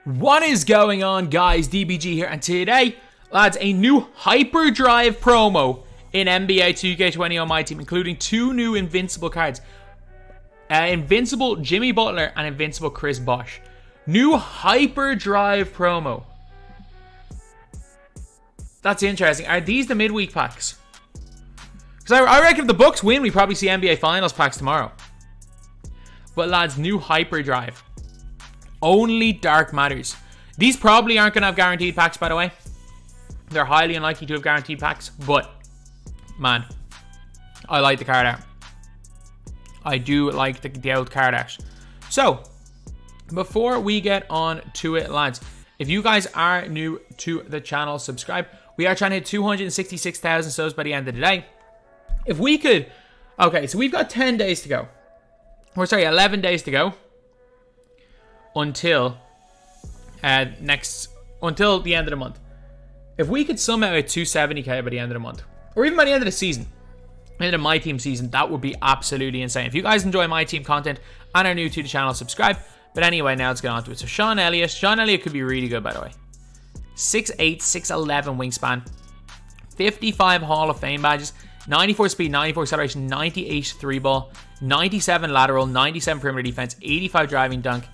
What is going on, guys? DBG here, and today, lads, a new hyperdrive promo in NBA 2K21 MyTEAM, including two new invincible cards. Invincible Jimmy Butler and invincible Chris Bosh. New hyperdrive promo. That's interesting. Are these the midweek packs? Because I reckon if the Bucks win, we probably see NBA Finals packs tomorrow. But lads, new hyperdrive. Only Dark Matters. These probably aren't going to have guaranteed packs, by the way. They're highly unlikely to have guaranteed packs. But, man, I like the card art. I do like the old card art. So, before we get on to it, lads, if you guys are new to the channel, subscribe. We are trying to hit 266,000 subs by the end of the day. If we could... Okay, so we've got 10 days to go. Or sorry, 11 days to go. Until until the end of the month. If we could somehow hit 270k by the end of the month, or even by the end of the season, end of my team season, that would be absolutely insane. If you guys enjoy my team content and are new to the channel, subscribe. But anyway, now let's get on to it. So Sean Elliott could be really good, by the way. 6'8", 6'11 wingspan, 55 Hall of Fame badges, 94 speed, 94 acceleration, 98 3 ball, 97 lateral, 97 perimeter defense, 85 driving dunk,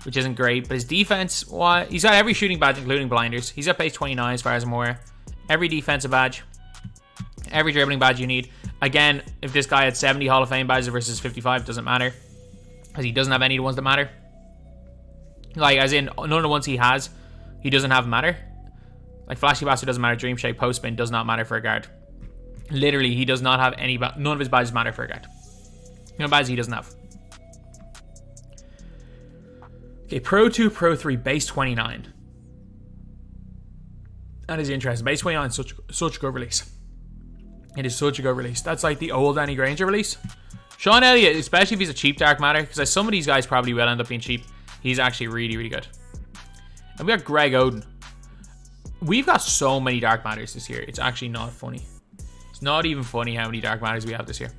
which isn't great, but his defense, well, he's got every shooting badge, including blinders. He's got pace 29 as far as I'm aware. Every defensive badge, every dribbling badge you need. Again, if this guy had 70 Hall of Fame badges versus 55, it doesn't matter, because he doesn't have any of the ones that matter. Like, as in, none of the ones he has, he doesn't have matter. Like, Flashy Bastard doesn't matter, Dream Shake, Post Spin does not matter for a guard. Literally, he does not have any, none of his badges matter for a guard. No badges he doesn't have. Okay, Pro 2, Pro 3, base 29. That is interesting. Base 29 is such a good release. It is such a good release. That's like the old Danny Granger release. Sean Elliott, especially if he's a cheap Dark Matter, because some of these guys probably will end up being cheap. He's actually really, really good. And we got Greg Oden. We've got so many Dark Matters this year. It's actually not funny. It's not even funny how many Dark Matters we have this year.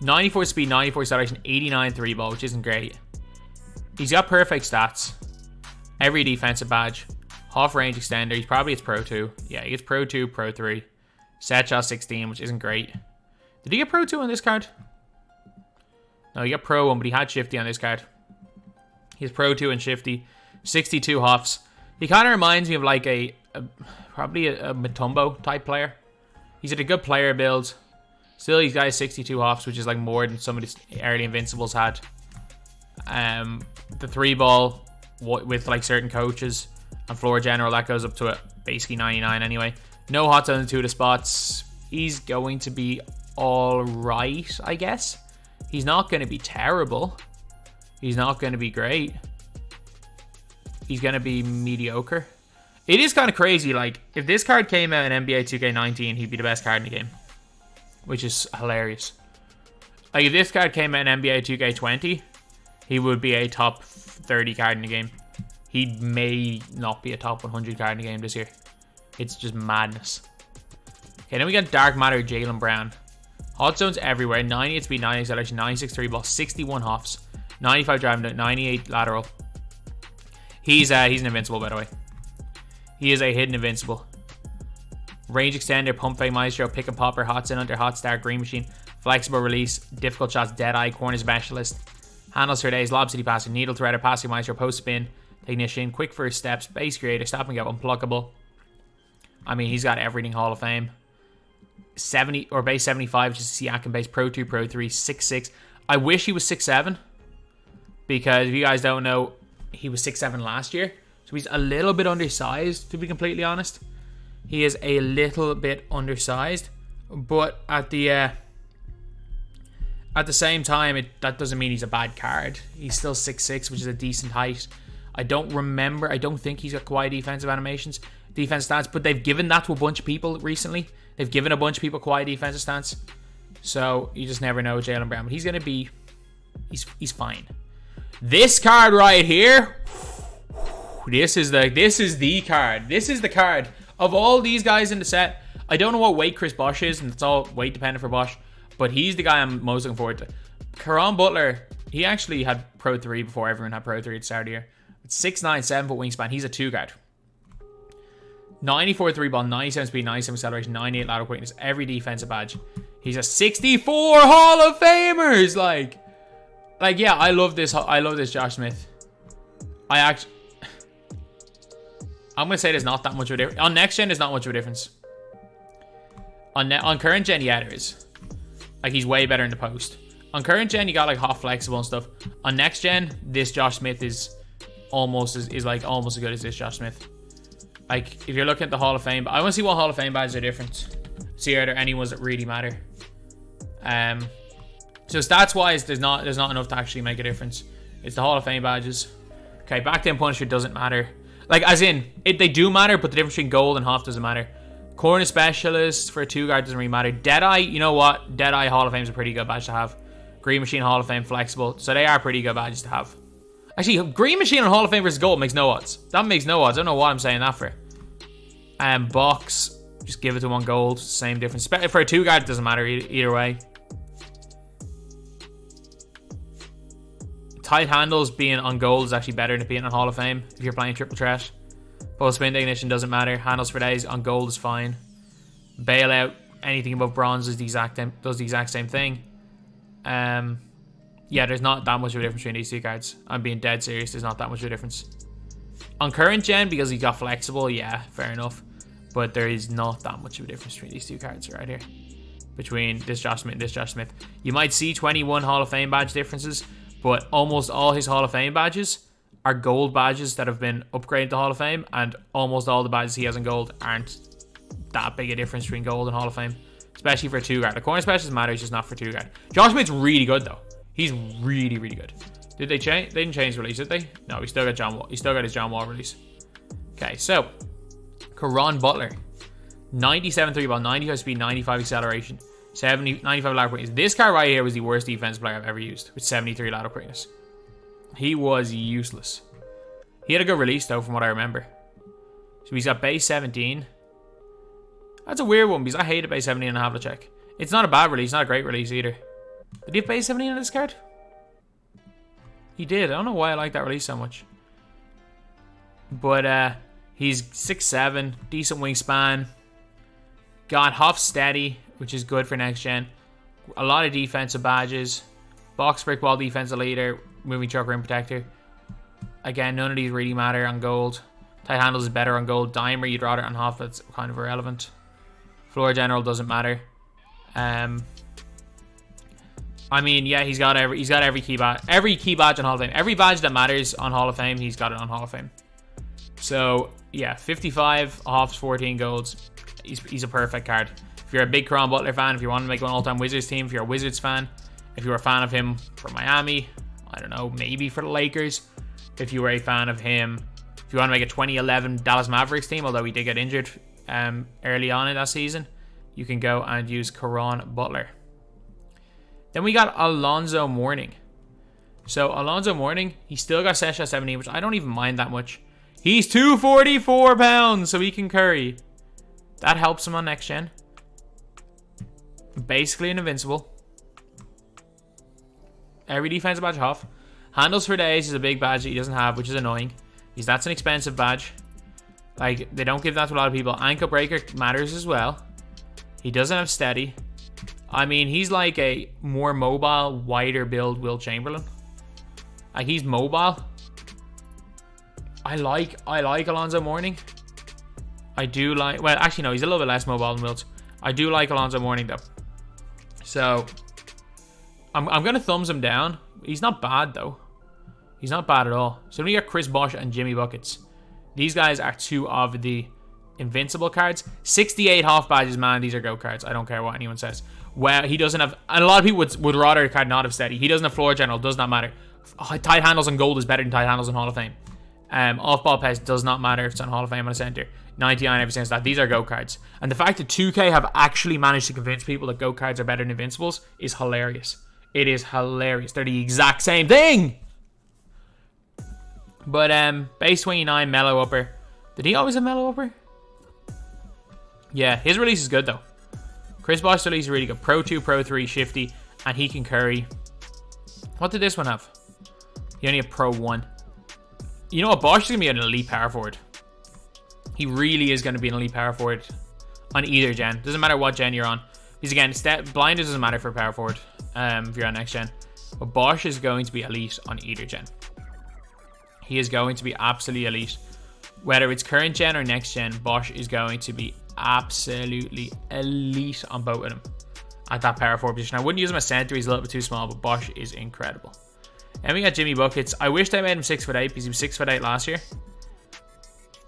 94 speed, 94 acceleration, 89 3 ball, which isn't great. He's got perfect stats. Every defensive badge. Half range extender. He's probably it's Pro 2. Yeah, he gets Pro 2, Pro 3. Set shot 16, which isn't great. Did he get Pro 2 on this card? No, he got Pro 1, but he had Shifty on this card. He's Pro 2 and Shifty. 62 Huffs. He kind of reminds me of like probably a Mutombo type player. He's at a good player build. Still, he's got 62 Huffs, which is like more than some of the early Invincibles had. The 3 ball with like certain coaches and floor general, that goes up to basically 99 anyway. No hot zone in 2 of the spots. He's going to be alright, I guess. He's not going to be terrible. He's not going to be great. He's going to be mediocre. It is kind of crazy, like, if this card came out in NBA 2K19, he'd be the best card in the game. Which is hilarious. Like, if this card came out in NBA 2K20, he would be a top 30 card in the game. He may not be a top 100 card in the game this year. It's just madness. Okay, then we got Dark Matter Jaylen Brown. Hot zones everywhere. 98 speed, 98 acceleration, 96 3 ball, 61 Huffs, 95 driving, 98 lateral. He's an invincible, by the way. He is a hidden invincible. Range extender, pump fake maestro, pick and popper, hot zone under, hot start, green machine, flexible release, difficult shots, dead eye, corner specialist, handles for days, lob city passer, needle threader, passing maestro, post spin, technician, quick first steps, base creator, stop and go, unpluckable. I mean, he's got everything Hall of Fame. 70 or base 75, which is Siakam base, Pro 2, Pro 3, 6'6". I wish he was 6'7", because if you guys don't know, he was 6'7" last year. So he's a little bit undersized, to be completely honest. He is a little bit undersized, but at the same time, that doesn't mean he's a bad card. He's still 6'6", which is a decent height. I don't think he's got Kawhi defensive animations, defense stats, but they've given that to a bunch of people recently. They've given a bunch of people Kawhi defensive stats. So you just never know with Jaylen Brown, but he's going to be, he's fine. This card right here, this is the card. This is the card of all these guys in the set. I don't know what weight Chris Bosh is, and it's all weight dependent for Bosh, but he's the guy I'm most looking forward to. Caron Butler, he actually had Pro 3 before everyone had Pro 3 at the start of the year, With 6'9", 7-foot wingspan. He's a 2-guard. 94 3-ball, 97 speed, 97 acceleration, 98 lateral quickness. Every defensive badge. He's a 64 Hall of Famers. Like yeah, I love this. I love this Josh Smith. I'm gonna say there's not that much of a difference. On next gen, there's not much of a difference. On current gen, yeah, there is. Like, he's way better in the post. On current gen, you got like hot flexible and stuff. On next gen, this Josh Smith is almost as good as this Josh Smith. Like, if you're looking at the Hall of Fame, I want to see what Hall of Fame badges are different. See are there any ones that really matter. So stats wise, there's not enough to actually make a difference. It's the Hall of Fame badges. Okay, back to Punisher doesn't matter. Like, as in, they do matter, but the difference between gold and Hoff doesn't matter. Corner specialist for a 2-guard doesn't really matter. Deadeye, you know what? Deadeye Hall of Fame is a pretty good badge to have. Green Machine Hall of Fame flexible. So they are pretty good badges to have. Actually, Green Machine and Hall of Fame versus gold makes no odds. That makes no odds. I don't know what I'm saying that for. Box, just give it to one gold. Same difference. For a 2-guard, it doesn't matter either way. Tight handles being on gold is actually better than being on Hall of Fame if you're playing triple threat. Post spin ignition doesn't matter. Handles for days on gold is fine. Bailout, anything above bronze is does the exact same thing. Yeah, there's not that much of a difference between these 2 cards. I'm being dead serious. There's not that much of a difference. On current gen, because he got flexible, yeah, fair enough. But there is not that much of a difference between these 2 cards right here. Between this Josh Smith and this Josh Smith. You might see 21 Hall of Fame badge differences, but almost all his Hall of Fame badges are gold badges that have been upgraded to Hall of Fame, and almost all the badges he has in gold aren't that big a difference between gold and Hall of Fame. Especially for a 2-guard. The corner specialist matters, just not for 2-guard. Josh Smith's really good though. He's really, really good. Did they change? They didn't change the release, did they? No, he still got John Wall. He still got his John Wall release. Okay, so Caron Butler, 97 3-ball, 95 speed, 95 acceleration, 95 lateral quickness. This card right here was the worst defensive player I've ever used with 73 lateral quickness. He was useless. He had a good release though, from what I remember. So he's got base 17. That's a weird one because I hated base 17 and Havlicek. It's not a bad release, not a great release either. Did he have base 17 on this card? He did. I don't know why I like that release so much. But he's 6'7", decent wingspan. Got Huff steady, which is good for next gen. A lot of defensive badges. Box brick wall defensive leader. Moving truck rim protector. Again, none of these really matter on gold. Tight handles is better on gold. Dimer, you'd rather on Huff. That's kind of irrelevant. Floor general doesn't matter. I mean, yeah, he's got every key badge on Hall of Fame. Every badge that matters on Hall of Fame, he's got it on Hall of Fame. So yeah, 55 Hoffs, 14 golds. He's a perfect card. If you're a big Caron Butler fan, if you want to make an all-time Wizards team, if you're a Wizards fan, if you're a fan of him for Miami, I don't know, maybe for the Lakers. If you were a fan of him, if you want to make a 2011 Dallas Mavericks team, although he did get injured early on in that season, you can go and use Caron Butler. Then we got Alonzo Mourning. So Alonzo Mourning, he still got set shot 17, which I don't even mind that much. He's 244 pounds, so he can curry. That helps him on next gen. Basically an invincible. Every defensive badge off. Handles for days is a big badge that he doesn't have, which is annoying. Because that's an expensive badge. Like, they don't give that to a lot of people. Ankle breaker matters as well. He doesn't have steady. I mean, he's like a more mobile, wider build Will Chamberlain. Like, he's mobile. I like Alonzo Mourning. I do like... Well, actually, no. He's a little bit less mobile than Wilt. I do like Alonzo Mourning, though. So, I'm going to thumbs him down. He's not bad, though. He's not bad at all. So, then we got Chris Bosh and Jimmy Buckets. These guys are two of the invincible cards. 68 half badges, man. These are GOAT cards. I don't care what anyone says. Well, he doesn't have... And a lot of people would rather a card not have steady. He doesn't have floor general. Does not matter. Tight handles on gold is better than tight handles on Hall of Fame. Off-ball pace does not matter if it's on Hall of Fame on a center. 99, everything like that. These are GOAT cards. And the fact that 2K have actually managed to convince people that GOAT cards are better than Invincibles is hilarious. It is hilarious. They're the exact same thing! But, base 29, mellow upper. Did he always have mellow upper? Yeah, his release is good, though. Chris Bosh's release is really good. Pro 2, Pro 3, shifty, and he can curry. What did this one have? He only had Pro 1. You know what? Bosh is going to be an elite power forward. He really is going to be an elite power forward on either gen. Doesn't matter what gen you're on. Because again, blind doesn't matter for power forward if you're on next gen. But Bosh is going to be elite on either gen. He is going to be absolutely elite. Whether it's current gen or next gen, Bosh is going to be absolutely elite on both of them at that power forward position. I wouldn't use him as center. He's a little bit too small, but Bosh is incredible. And we got Jimmy Buckets. I wish I made him 6'8" because he was 6'8" last year.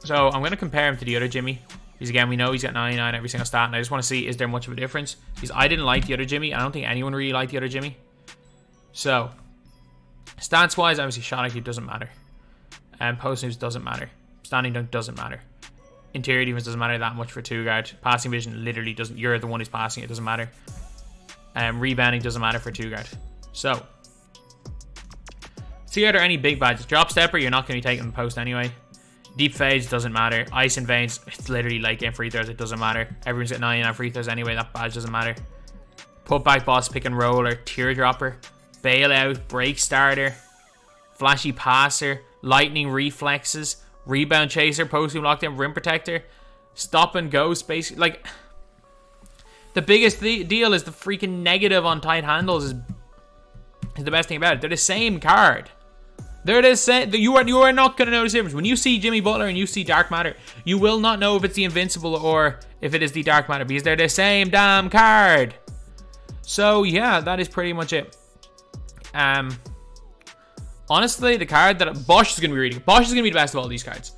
So I'm going to compare him to the other Jimmy. Because again, we know he's got 99 every single stat. And I just want to see, is there much of a difference? Because I didn't like the other Jimmy. I don't think anyone really liked the other Jimmy. So, stats-wise, obviously shot IQ doesn't matter. Post moves doesn't matter. Standing dunk doesn't matter. Interior defense doesn't matter that much for 2-guard. Passing vision literally doesn't. You're the one who's passing. It doesn't matter. Rebounding doesn't matter for 2-guard. So, see, are there any big badges? Drop stepper, you're not going to be taking the post anyway. Deep fades doesn't matter. Ice and veins, it's literally late game free throws. It doesn't matter. Everyone's got 99 free throws anyway. That badge doesn't matter. Putback boss, pick and roller, teardropper, bailout, break starter, flashy passer, lightning reflexes, rebound chaser, post move lockdown, rim protector, stop and go space. Like, the biggest deal is the freaking negative on tight handles is the best thing about it. They're the same card. They're the same. You are not going to notice the difference. When you see Jimmy Butler and you see Dark Matter, you will not know if it's the Invincible or if it is the Dark Matter because they're the same damn card. So yeah, that is pretty much it. Honestly, the card that Bosh is going to be reading. Bosh is going to be the best of all these cards.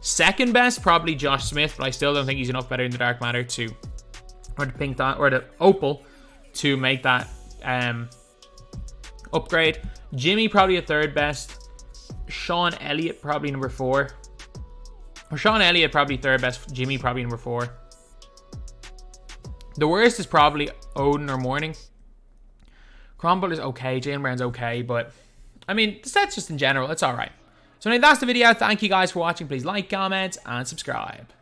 Second best, probably Josh Smith, but I still don't think he's enough better than the Dark Matter to, or the pink dot, or the opal to make that upgrade. Jimmy probably a third best. Sean Elliott probably number 4. Or Sean Elliott probably third best. Jimmy probably number 4. The worst is probably Oden or Mourning. Crumble is okay. Jaylen Brown's okay, but I mean, the sets just in general, it's alright. So anyway, that's the video. Thank you guys for watching. Please like, comment, and subscribe.